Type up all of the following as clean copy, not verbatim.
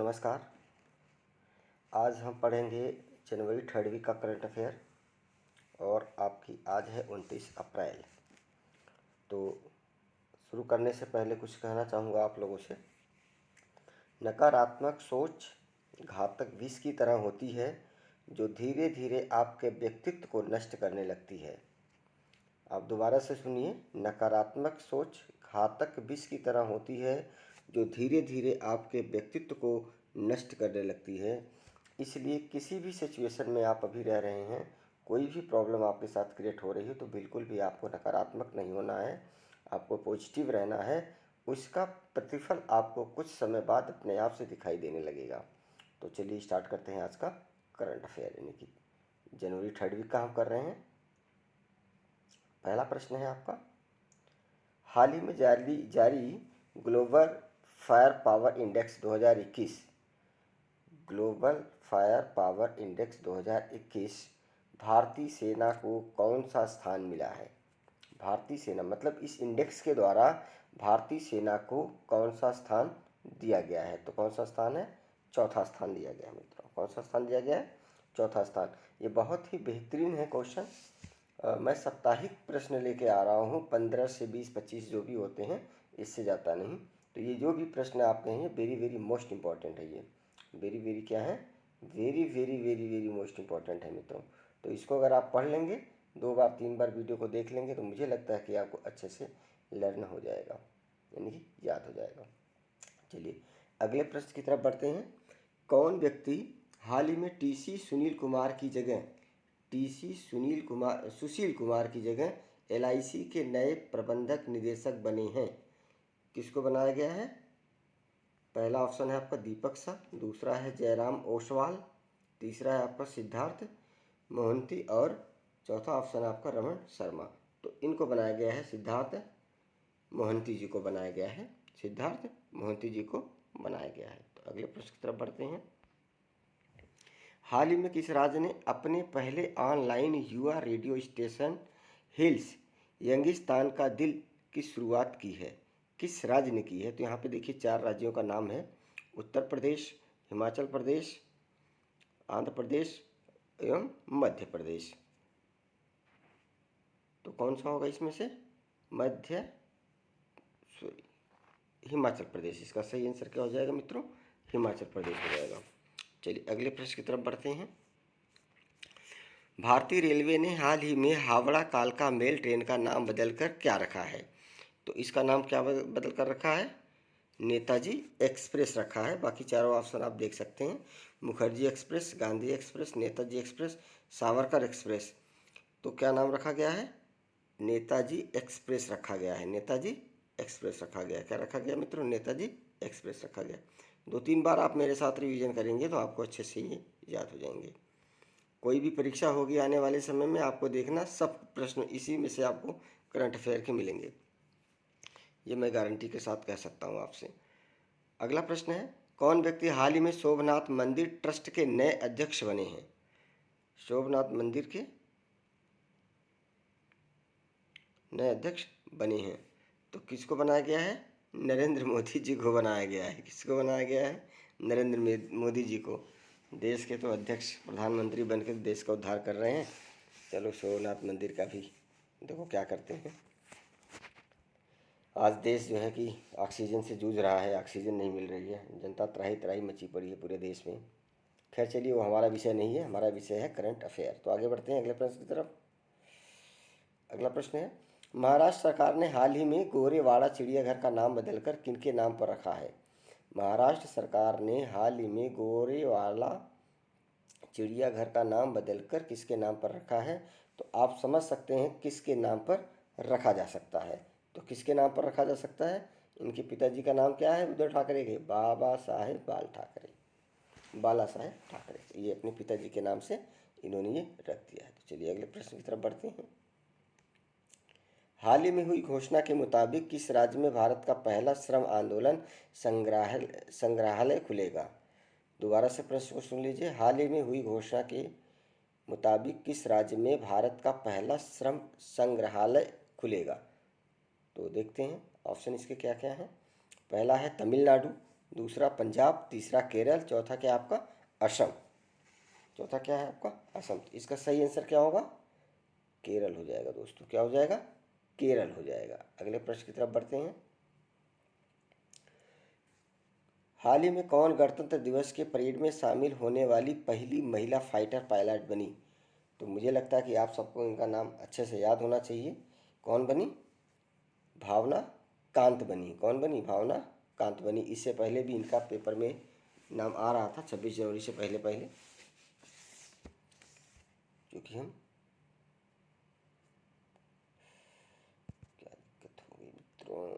नमस्कार। आज हम पढ़ेंगे जनवरी 3rd वीक का करंट अफेयर और आपकी आज है 29 अप्रैल। तो शुरू करने से पहले कुछ कहना चाहूँगा आप लोगों से। नकारात्मक सोच घातक विष की तरह होती है जो धीरे धीरे आपके व्यक्तित्व को नष्ट करने लगती है। आप दोबारा से सुनिए। नकारात्मक सोच घातक विष की तरह होती है जो धीरे धीरे आपके व्यक्तित्व को नष्ट करने लगती है। इसलिए किसी भी सिचुएशन में आप अभी रह रहे हैं, कोई भी प्रॉब्लम आपके साथ क्रिएट हो रही है, तो बिल्कुल भी आपको नकारात्मक नहीं होना है, आपको पॉजिटिव रहना है। उसका प्रतिफल आपको कुछ समय बाद अपने आप से दिखाई देने लगेगा। तो चलिए स्टार्ट करते हैं आज का करंट अफेयर, यानी कि जनवरी 3rd वीक का हम कर रहे हैं। पहला प्रश्न है आपका, हाल ही में जारी global fire power index 2021 global fire power index 2021 भारतीय सेना को कौन सा स्थान मिला है? भारतीय सेना मतलब इस इंडेक्स के द्वारा भारतीय सेना को कौन सा स्थान दिया गया है? तो कौन सा स्थान है? चौथा स्थान दिया गया है मित्रों। कौन सा स्थान दिया गया है? चौथा स्थान। ये बहुत ही बेहतरीन है क्वेश्चन। मैं साप्ताहिक प्रश्न लेके आ रहा हूँ, 15 से 20-25 जो भी होते हैं, इससे ज़्यादा नहीं। तो ये जो भी प्रश्न आप कहेंगे वेरी वेरी मोस्ट इम्पॉर्टेंट है। ये वेरी वेरी क्या है? Very very very very most important है मित्रों। तो इसको अगर आप पढ़ लेंगे, 2 बार 3 बार वीडियो को देख लेंगे, तो मुझे लगता है कि आपको अच्छे से लर्न हो जाएगा, यानी कि याद हो जाएगा। चलिए अगले प्रश्न की तरफ बढ़ते हैं। कौन व्यक्ति हाल ही में सुशील कुमार की जगह LIC के नए प्रबंधक निदेशक बने हैं? किसको बनाया गया है? पहला ऑप्शन है आपका दीपक शाह, दूसरा है जयराम ओसवाल, तीसरा है आपका सिद्धार्थ मोहंती और चौथा ऑप्शन है आपका रमन शर्मा। तो इनको बनाया गया है, सिद्धार्थ मोहंती जी को बनाया गया है। सिद्धार्थ मोहंती जी को बनाया गया है। तो अगले प्रश्न की तरफ बढ़ते हैं। हाल ही में किस राज्य ने अपने पहले ऑनलाइन युवा रेडियो स्टेशन हिल्स यंगिस्तान का दिल की शुरुआत की है? किस राज्य ने की है? तो यहाँ पे देखिए 4 राज्यों का नाम है, उत्तर प्रदेश, हिमाचल प्रदेश, आंध्र प्रदेश एवं मध्य प्रदेश। तो कौन सा होगा इसमें से? हिमाचल प्रदेश। इसका सही आंसर क्या हो जाएगा मित्रों? हिमाचल प्रदेश हो जाएगा। चलिए अगले प्रश्न की तरफ बढ़ते हैं। भारतीय रेलवे ने हाल ही में हावड़ा कालका मेल ट्रेन का नाम बदलकर क्या रखा है? तो इसका नाम क्या बदल कर रखा है? नेताजी एक्सप्रेस रखा है। बाकी चारों ऑप्शन आप देख सकते हैं, Mukherjee express, Gandhi express, Netaji express, Savarkar express. तो क्या नाम रखा गया है? नेताजी एक्सप्रेस रखा गया है। नेताजी एक्सप्रेस रखा गया। क्या रखा गया मित्रों? नेताजी एक्सप्रेस रखा गया। 2-3 बार आप मेरे साथ रिवीजन करेंगे तो आपको अच्छे से ये याद हो जाएंगे। कोई भी परीक्षा होगी आने वाले समय में, आपको देखना सब प्रश्न इसी में से आपको करंट अफेयर के मिलेंगे, ये मैं गारंटी के साथ कह सकता हूँ आपसे। अगला प्रश्न है, कौन व्यक्ति हाल ही में सोमनाथ मंदिर ट्रस्ट के नए अध्यक्ष बने हैं? सोमनाथ मंदिर के नए अध्यक्ष बने हैं। तो किसको बनाया गया है? नरेंद्र मोदी जी को बनाया गया है। किसको बनाया गया है? नरेंद्र मोदी जी को। देश के तो अध्यक्ष प्रधानमंत्री बनकर देश का उद्धार कर रहे हैं। चलो सोमनाथ मंदिर का भी देखो क्या करते हैं। आज देश जो है कि ऑक्सीजन से जूझ रहा है, ऑक्सीजन नहीं मिल रही है, जनता त्राही त्राही मची पड़ी है पूरे देश में। खैर चलिए, वो हमारा विषय नहीं है, हमारा विषय है करंट अफेयर। तो आगे बढ़ते हैं अगले प्रश्न की तरफ। अगला प्रश्न है, महाराष्ट्र सरकार ने हाल ही में गोरेवाड़ा चिड़ियाघर का नाम बदलकर किनके नाम पर रखा है? महाराष्ट्र सरकार ने हाल ही में गोरेवाड़ा चिड़ियाघर का नाम बदलकर किसके नाम पर रखा है? तो आप समझ सकते हैं किसके नाम पर रखा जा सकता है। तो किसके नाम पर रखा जा सकता है? इनके पिताजी का नाम क्या है उद्धव ठाकरे के? बाबा साहेब बाल ठाकरे, बाला साहेब ठाकरे। ये अपने पिताजी के नाम से इन्होंने ये रख दिया है। तो चलिए अगले प्रश्न की तरफ बढ़ते हैं। हाल ही में हुई घोषणा के मुताबिक किस राज्य में भारत का पहला श्रम आंदोलन संग्रहालय खुलेगा? दोबारा से प्रश्न को सुन लीजिए। हाल ही में हुई घोषणा के मुताबिक किस राज्य में भारत का पहला श्रम संग्रहालय खुलेगा? तो देखते हैं ऑप्शन इसके क्या क्या हैं। पहला है तमिलनाडु, दूसरा पंजाब, तीसरा केरल, चौथा क्या है आपका असम। चौथा क्या है आपका असम। इसका सही आंसर क्या होगा, केरल हो जाएगा दोस्तों। क्या हो जाएगा, केरल हो जाएगा। अगले प्रश्न की तरफ बढ़ते हैं। हाल ही में कौन गणतंत्र दिवस के परेड में शामिल होने वाली पहली महिला फाइटर पायलट बनी। तो मुझे लगता है कि आप सबको इनका नाम अच्छे से याद होना चाहिए। कौन बनी, भावना कांत बनी। कौन बनी, भावना कांत बनी। इससे पहले भी इनका पेपर में नाम आ रहा था 26 जनवरी से पहले पहले, क्योंकि हम क्या दिक्कत हो गई मित्रों।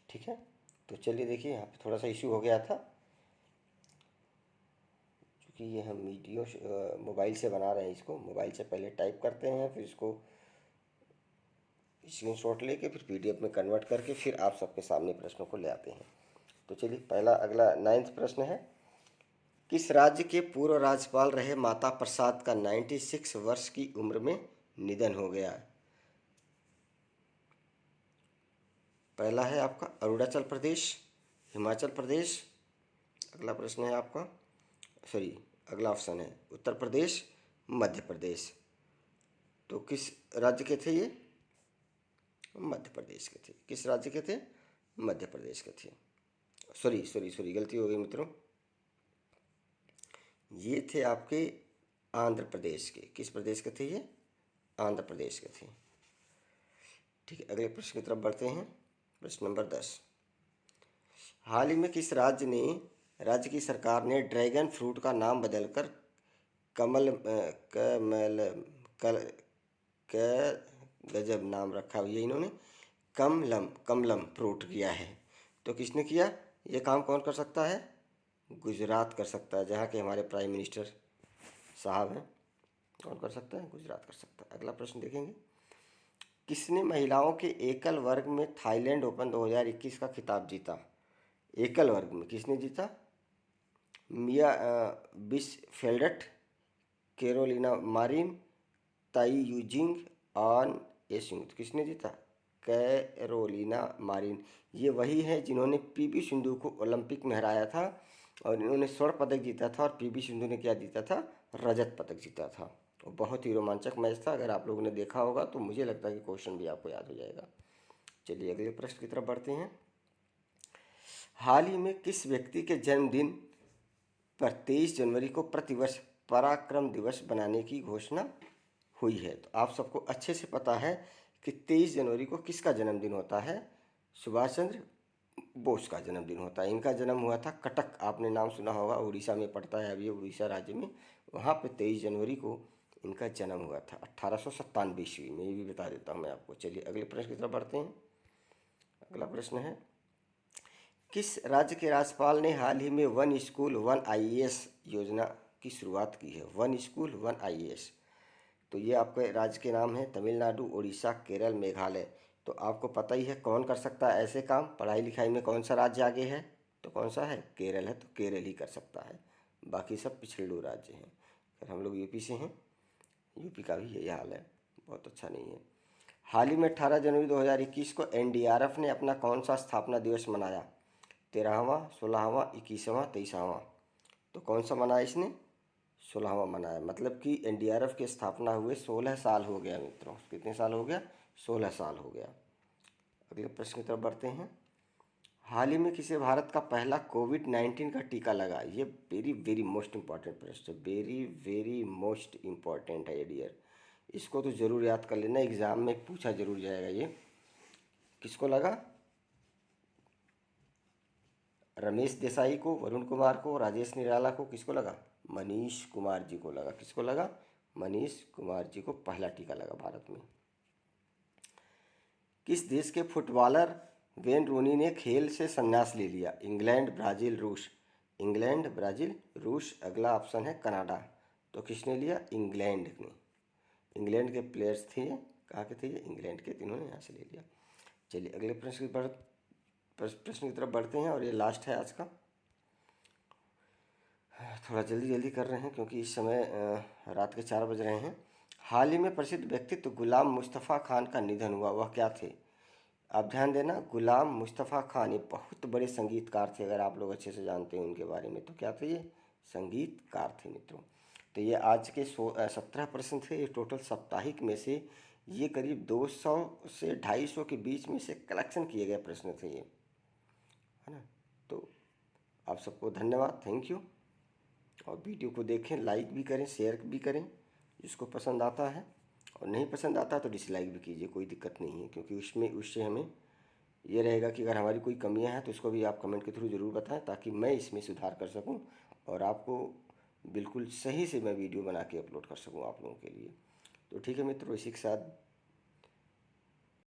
ठीक है, तो चलिए देखिए यहाँ पे थोड़ा सा इशू हो गया था, क्योंकि ये हम वीडियो मोबाइल से बना रहे हैं। इसको मोबाइल से पहले टाइप करते हैं, फिर इसको स्क्रीनशॉट लेके फिर पीडीएफ में कन्वर्ट करके फिर आप सबके सामने प्रश्नों को ले आते हैं। तो चलिए पहला अगला 9वां प्रश्न है। किस राज्य के पूर्व राज्यपाल रहे माता प्रसाद का 96 वर्ष की उम्र में निधन हो गया। पहला है आपका अरुणाचल प्रदेश, हिमाचल प्रदेश। अगला प्रश्न है आपका, सॉरी अगला ऑप्शन है उत्तर प्रदेश, मध्य प्रदेश। तो किस राज्य के थे ये, मध्य प्रदेश के थे। किस राज्य के थे, मध्य प्रदेश के थे। सॉरी सॉरी सॉरी गलती हो गई मित्रों, ये थे आपके आंध्र प्रदेश के। किस प्रदेश के थे ये, आंध्र प्रदेश के थे। ठीक है, अगले प्रश्न की तरफ बढ़ते हैं। प्रश्न नंबर 10। हाल ही में किस राज्य की सरकार ने ड्रैगन फ्रूट का नाम बदलकर कमल कल क गजब नाम रखा हुआ है इन्होंने, कमलम फ्रूट किया है। तो किसने किया ये काम, कौन कर सकता है, गुजरात कर सकता है, जहाँ के हमारे प्राइम मिनिस्टर साहब हैं। कौन कर सकता है, गुजरात कर सकता है। अगला प्रश्न देखेंगे। किसने महिलाओं के एकल वर्ग में थाईलैंड ओपन 2021 का खिताब जीता। एकल वर्ग में किसने जीता, मिया बिसफेल्डट, कैरोलिना मारिन, ताई यूजिंग, ऑन एसिंग। किसने जीता, कैरोलिना मारिन। ये वही है जिन्होंने पीवी सिंधु को ओलंपिक में हराया था, और इन्होंने स्वर्ण पदक जीता था, और पीवी सिंधु ने क्या जीता था, रजत पदक जीता था। और बहुत ही रोमांचक मैच था। अगर आप लोगों ने देखा होगा तो मुझे लगता है कि क्वेश्चन भी आपको याद हो जाएगा। चलिए अगले प्रश्न की तरफ बढ़ते हैं। हाल ही में किस व्यक्ति के जन्मदिन पर 23 जनवरी को प्रतिवर्ष पराक्रम दिवस बनाने की घोषणा हुई है। तो आप सबको अच्छे से पता है कि 23 जनवरी को किसका जन्मदिन होता है, सुभाष चंद्र बोस का जन्मदिन होता है। इनका जन्म हुआ था कटक, आपने नाम सुना होगा, उड़ीसा में पड़ता है अभी, उड़ीसा राज्य में। वहाँ पे 23 जनवरी को इनका जन्म हुआ था 1897 ईस्वी में। ये भी बता देता हूँ मैं आपको। चलिए अगले प्रश्न की तरफ बढ़ते हैं। अगला प्रश्न है, किस राज्य के राज्यपाल ने हाल ही में वन स्कूल वन आईएएस योजना की शुरुआत की है। वन स्कूल वन आईएएस, तो ये आपके राज्य के नाम है तमिलनाडु, उड़ीसा, केरल, मेघालय। तो आपको पता ही है कौन कर सकता है ऐसे काम, पढ़ाई लिखाई में कौन सा राज्य आगे है, तो कौन सा है, केरल है। तो केरल ही कर सकता है, बाकी सब पिछड़े राज्य हैं। फिर हम लोग यूपी से हैं, यूपी का भी यही हाल है, बहुत अच्छा नहीं है। हाल ही में 18 जनवरी 2021 को एनडीआरएफ ने अपना कौन सा स्थापना दिवस मनाया। 13वां, 16वां, 21वां, 23वां। तो कौन सा मनाया इसने, 16वां मनाया। मतलब कि एनडीआरएफ की स्थापना हुए 16 साल हो गया मित्रों। कितने साल हो गया, 16 साल हो गया। अगले प्रश्न की तरफ बढ़ते हैं। हाल ही में किसे भारत का पहला कोविड-19 का टीका लगा। ये वेरी वेरी मोस्ट इंपॉर्टेंट प्रश्न है, वेरी वेरी मोस्ट इंपॉर्टेंट है ये डियर। इसको तो ज़रूर याद कर लेना, एग्ज़ाम में पूछा जरूर जाएगा ये। किसको लगा, रमेश देसाई को, वरुण कुमार को, राजेश निराला को, किसको लगा, मनीष कुमार जी को लगा। किसको लगा, मनीष कुमार जी को पहला टीका लगा भारत में। किस देश के फुटबॉलर वेन रूनी ने खेल से संन्यास ले लिया। इंग्लैंड, ब्राज़ील, रूस। इंग्लैंड, ब्राज़ील, रूस। अगला ऑप्शन है कनाडा। तो किसने लिया, इंग्लैंड ने। इंग्लैंड के प्लेयर्स थे, कहाँ के थे ये, इंग्लैंड के, इन्होंने यहाँ से ले लिया। चलिए अगले प्रश्न की तरफ बढ़ते हैं, और ये लास्ट है आज का। थोड़ा जल्दी जल्दी कर रहे हैं क्योंकि इस समय रात के 4 बज रहे हैं। हाल ही में प्रसिद्ध व्यक्तित्व गुलाम मुस्तफ़ा खान का निधन हुआ, वह क्या थे? आप ध्यान देना, गुलाम मुस्तफ़ा खान ये बहुत बड़े संगीतकार थे। अगर आप लोग अच्छे से जानते हैं उनके बारे में तो क्या थे? ये संगीतकार थे मित्रों। तो ये आज के 17 प्रश्न थे। ये टोटल साप्ताहिक में से ये करीब 200 से 250 के बीच में से कलेक्शन किए गए प्रश्न थे ये, है ना। तो आप सबको धन्यवाद, थैंक यू। और वीडियो को देखें, लाइक भी करें, शेयर भी करें जिसको पसंद आता है, और नहीं पसंद आता तो डिसलाइक भी कीजिए, कोई दिक्कत नहीं है। क्योंकि उससे हमें ये रहेगा कि अगर हमारी कोई कमियां हैं तो उसको भी आप कमेंट के थ्रू ज़रूर बताएं, ताकि मैं इसमें सुधार कर सकूं और आपको बिल्कुल सही से मैं वीडियो बना के अपलोड कर सकूं आप लोगों के लिए। तो ठीक है मित्रों, इसी के साथ